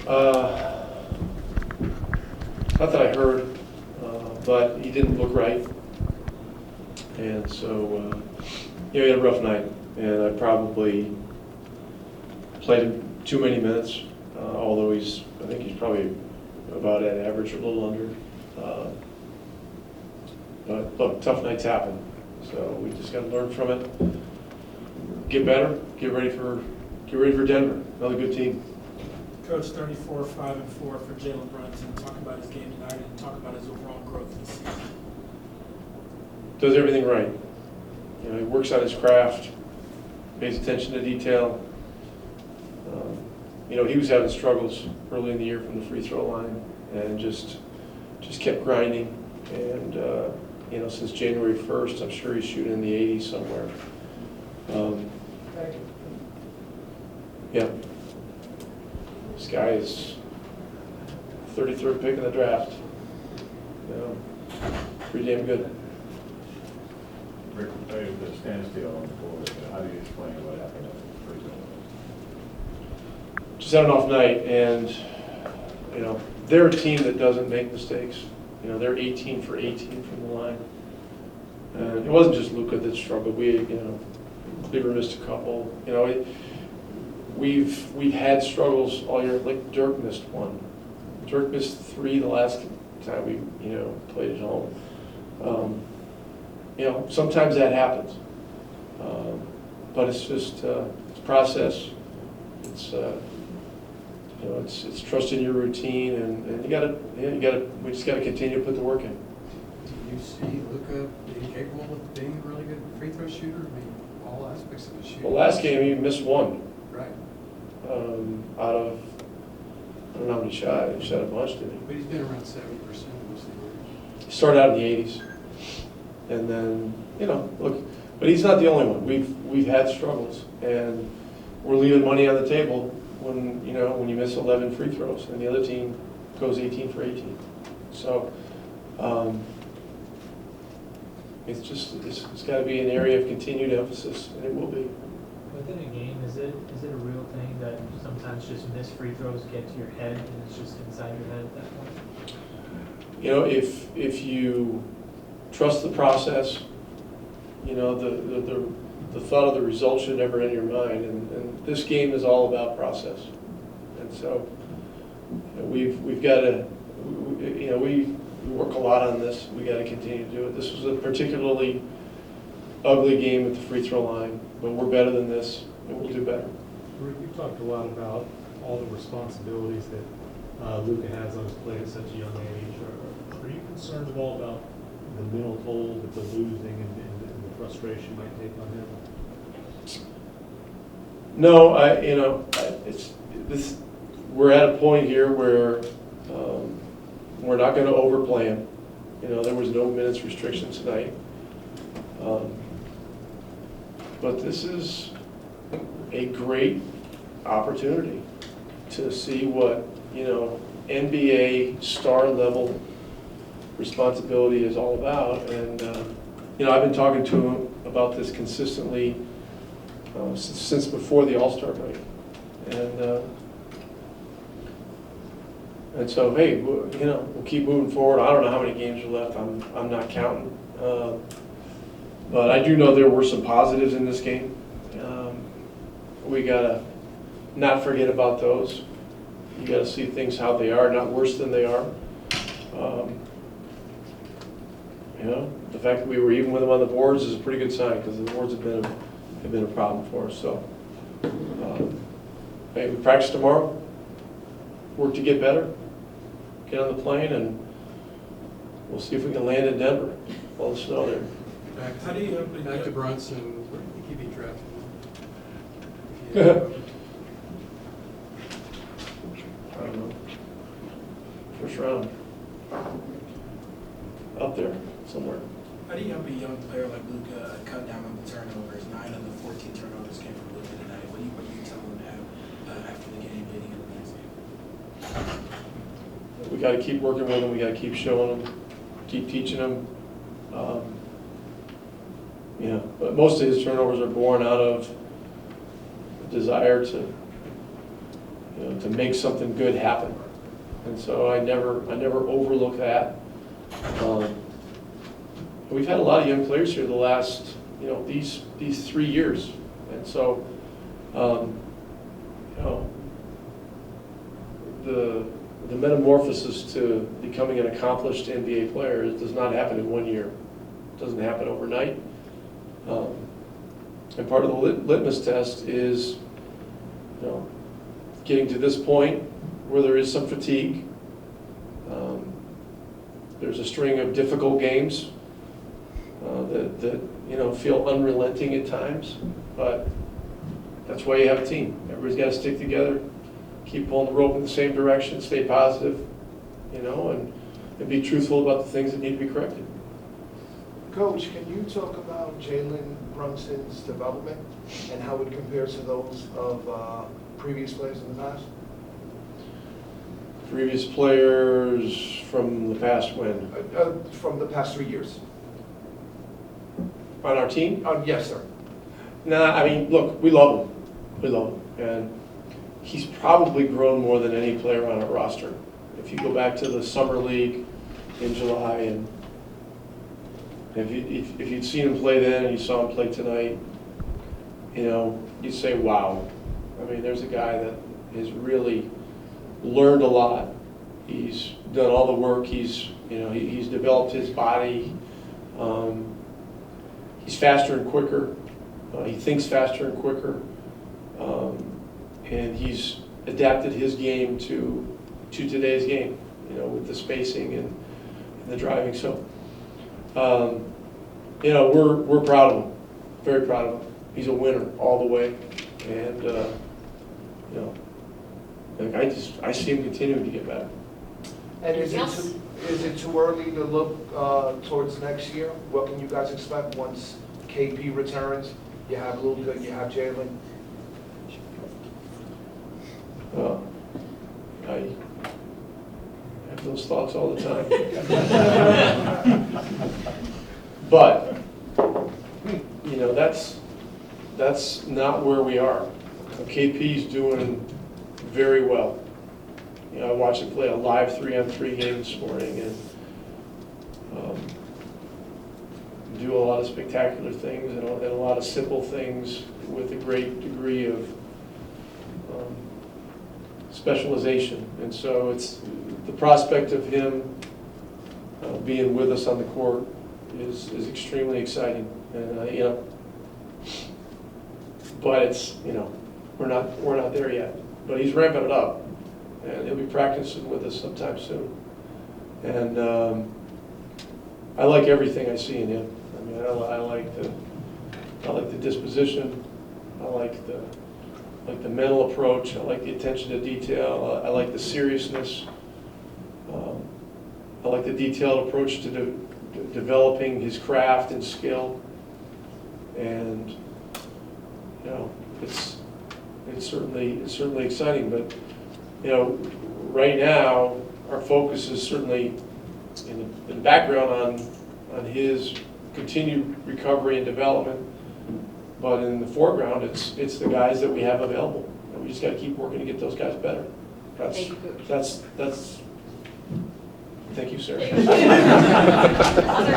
Not that I heard, but he didn't look right. And so, he had a rough night, and I probably played him too many minutes, although I think he's probably about at average or a little under. But look, tough nights happen, so we just got to learn from it, get better, get ready for Denver, another good team. Coach, 34, 5 and 4 for Jalen Brunson. Talk about his game tonight and talk about his overall growth this season. Does everything right. He works on his craft, pays attention to detail. He was having struggles early in the year from the free throw line, and just kept grinding. And since January 1st, I'm sure he's shooting in the 80s somewhere. Yeah. This guy is 33rd pick in the draft. Pretty damn good. Rick, the standstill on the board, how do you explain what happened at the free throw? Just had an off night, and they're a team that doesn't make mistakes. They're 18 for 18 from the line. And it wasn't just Luka that struggled. Cleaver missed a couple. We've had struggles all year. Like Dirk missed one. Dirk missed 3 the last time we played at home. Sometimes that happens, but it's just it's process. It's it's trusting your routine, and we just gotta continue to put the work in. Do you see Luka being capable of being a really good free throw shooter? I mean, all aspects of his shooting. Well, last game he missed 1. Right. Out of, I don't know how many shot. He shot a bunch, didn't he? But he's been around 70% most of the years. He started out in the 80s, and then look. But he's not the only one. We've had struggles, and we're leaving money on the table when you miss 11 free throws, and the other team goes 18 for 18. So it's got to be an area of continued emphasis, and it will be. Within a game, is it a real thing that sometimes just missed free throws get to your head and it's just inside your head at that point? If you trust the process, the thought of the result should never enter your mind. And this game is all about process. And so we've got to, we work a lot on this. We got to continue to do it. This was a particularly ugly game at the free throw line, but we're better than this, and we'll do better. Rick, you talked a lot about all the responsibilities that Luka has on his plate at such a young age. Are you concerned at all about the mental toll that the losing and the frustration might take on him? No, we're at a point here where we're not going to overplay him. There was no minutes restriction tonight. But this is a great opportunity to see what, NBA star level responsibility is all about. And, I've been talking to him about this consistently since before the All-Star break. And so, hey, we'll keep moving forward. I don't know how many games are left. I'm not counting. But I do know there were some positives in this game. We gotta not forget about those. You gotta see things how they are, not worse than they are. The fact that we were even with them on the boards is a pretty good sign, because the boards have been a problem for us. So, hey, we practice tomorrow. Work to get better. Get on the plane, and we'll see if we can land in Denver. All the snow there. Back to Brunson. Where do you think he'd be drafted? I don't know. First round. Up there somewhere. How do you help a young player like Luka cut down on the turnovers? 9 of the 14 turnovers came from Luka tonight. What do you tell him after the game, leading into the next game? We got to keep working with him. We got to keep showing him, keep teaching him. But most of his turnovers are born out of the desire to to make something good happen. And so I never overlook that. We've had a lot of young players here the last, these 3 years. And so, the metamorphosis to becoming an accomplished NBA player does not happen in 1 year. It doesn't happen overnight. And part of the litmus test is, getting to this point where there is some fatigue. There's a string of difficult games that feel unrelenting at times, but that's why you have a team. Everybody's got to stick together, keep pulling the rope in the same direction, stay positive, and be truthful about the things that need to be corrected. Coach, can you talk about Jalen Brunson's development and how it compares to those of previous players in the past? Previous players from the past when? From the past 3 years. On our team? Yes, sir. Look, we love him. We love him. And he's probably grown more than any player on our roster. If you go back to the summer league in July, and if you'd seen him play then and you saw him play tonight, you'd say, wow. There's a guy that has really learned a lot. He's done all the work. He's developed his body. He's faster and quicker. He thinks faster and quicker. And he's adapted his game to today's game, with the spacing and the driving. So, we're proud of him, very proud of him. He's a winner all the way, and I see him continuing to get better. And is it too early to look towards next year? What can you guys expect once KP returns? You have Luka, you have Jalen. I have those thoughts all the time. But, that's not where we are. KP's doing very well. I watched him play a live 3-on-3 game this morning and do a lot of spectacular things and a lot of simple things with a great degree of specialization. And so it's the prospect of him being with us on the court is extremely exciting. And but it's we're not there yet. But he's ramping it up, and he'll be practicing with us sometime soon. And I like everything I see in him. I like the disposition. I like the mental approach. I like the attention to detail. I like the seriousness. I like the detailed approach to developing his craft and skill. And it's certainly exciting. But right now our focus is certainly in the background on his continued recovery and development. But in the foreground, it's the guys that we have available, and we just got to keep working to get those guys better. Thank you, Coach. That's. Thank you, Sarah. Other